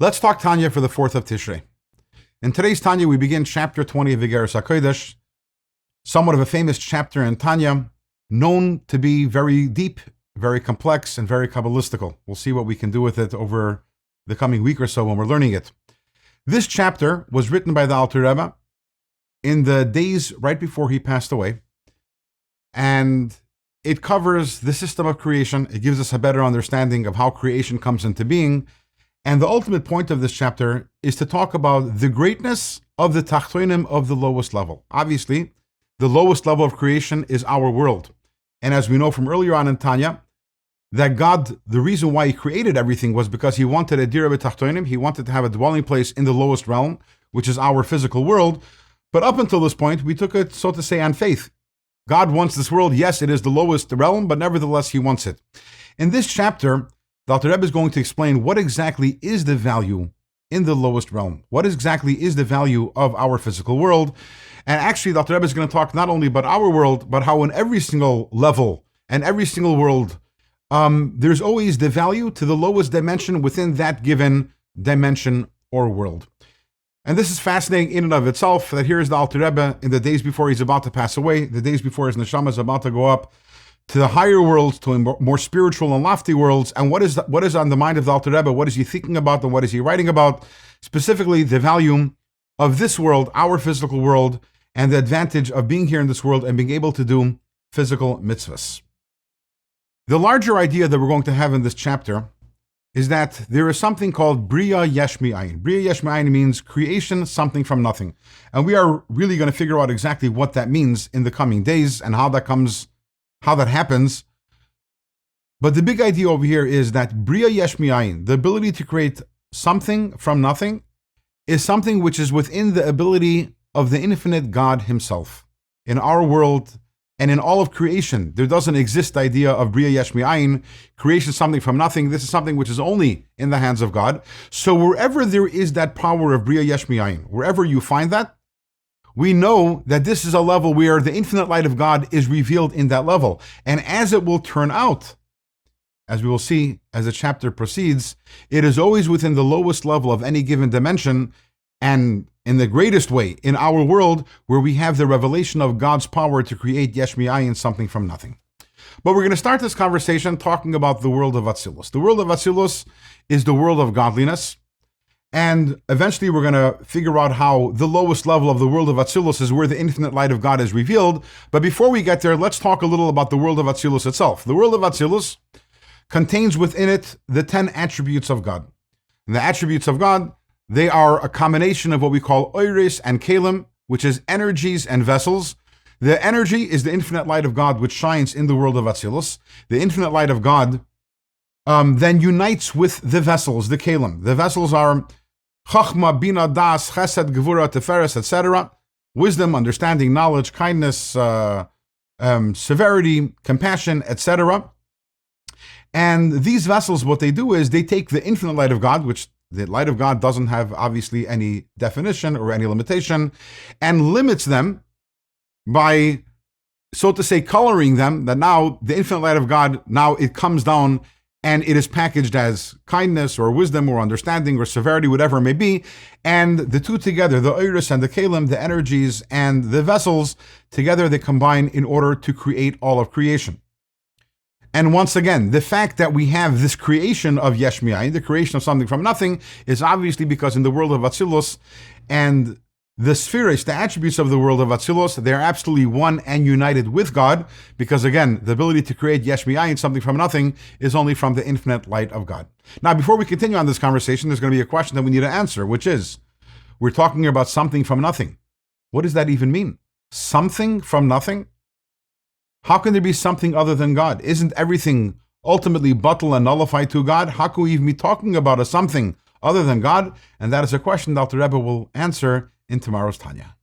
Let's talk Tanya for the 4th of Tishrei. In today's Tanya, we begin chapter 20 of Igeres HaKodesh, somewhat of a famous chapter in Tanya, known to be very deep, very complex, and very Kabbalistical. We'll see what we can do with it over the coming week or so when we're learning it. This chapter was written by the Alter Rebbe in the days right before he passed away, and it covers the system of creation. It gives us a better understanding of how creation comes into being. And the ultimate point of this chapter is to talk about the greatness of the Tachtonim of the lowest level. Obviously, the lowest level of creation is our world. And as we know from earlier on in Tanya, that God, the reason why he created everything was because he wanted a dira b'tachtonim. He wanted to have a dwelling place in the lowest realm, which is our physical world. But up until this point, we took it, so to say, on faith. God wants this world. Yes, it is the lowest realm, but nevertheless, he wants it. In this chapter, the Alter Rebbe is going to explain what exactly is the value in the lowest realm. What exactly is the value of our physical world? And actually, the Alter Rebbe is going to talk not only about our world, but how in every single level and every single world, there's always the value to the lowest dimension within that given dimension or world. And this is fascinating in and of itself, that here is the Alter Rebbe in the days before he's about to pass away, the days before his neshama is about to go up to the higher worlds, to more spiritual and lofty worlds. And what is on the mind of the Alter Rebbe? What is he thinking about and what is he writing about? Specifically, the value of this world, our physical world, and the advantage of being here in this world and being able to do physical mitzvahs. The larger idea that we're going to have in this chapter is that there is something called Bria Yesh Mi'ayin. Bria Yesh Mi'ayin means creation, something from nothing. And we are really going to figure out exactly what that means in the coming days and how that happens. But the big idea over here is that Bria Yesh Mi'ayin, the ability to create something from nothing, is something which is within the ability of the infinite God himself. In our world and in all of creation, there doesn't exist the idea of Bria Yesh Mi'ayin, creation something from nothing. This is something which is only in the hands of God. So wherever there is that power of Bria Yesh Mi'ayin, wherever you find that, we know that this is a level where the infinite light of God is revealed in that level. And as it will turn out, as we will see as the chapter proceeds, it is always within the lowest level of any given dimension, and in the greatest way in our world, where we have the revelation of God's power to create Yesh Mi'ayin, something from nothing. But we're going to start this conversation talking about the world of Atzilus. The world of Atzilus is the world of godliness. And eventually we're going to figure out how the lowest level of the world of Atzilus is where the infinite light of God is revealed. But before we get there, let's talk a little about the world of Atzilus itself. The world of Atzilus contains within it the 10 attributes of God. And the attributes of God, they are a combination of what we call oiris and kalim, which is energies and vessels. The energy is the infinite light of God which shines in the world of Atzilus. The infinite light of God then unites with the vessels, the kalim. The vessels are Chachma, Bina, Das, Chesed, Gevura, Teferes, etc. Wisdom, understanding, knowledge, kindness, severity, compassion, etc. And these vessels, what they do is they take the infinite light of God, which the light of God doesn't have obviously any definition or any limitation, and limits them by, so to say, coloring them, that now the infinite light of God, now it comes down and it is packaged as kindness or wisdom or understanding or severity, whatever it may be. And the two together, the iris and the kalim, the energies and the vessels, together they combine in order to create all of creation. And once again, the fact that we have this creation of Yesh Mi'ayin, the creation of something from nothing, is obviously because in the world of Atzilus and the spheres, the attributes of the world of Atzilus, they're absolutely one and united with God, because again, the ability to create Yesh Mi'ayin, something from nothing, is only from the infinite light of God. Now, before we continue on this conversation, there's going to be a question that we need to answer, which is, we're talking about something from nothing. What does that even mean? Something from nothing? How can there be something other than God? Isn't everything ultimately bottled and nullified to God? How can we even be talking about a something other than God? And that is a question that Alter Rebbe will answer in tomorrow's Tanya.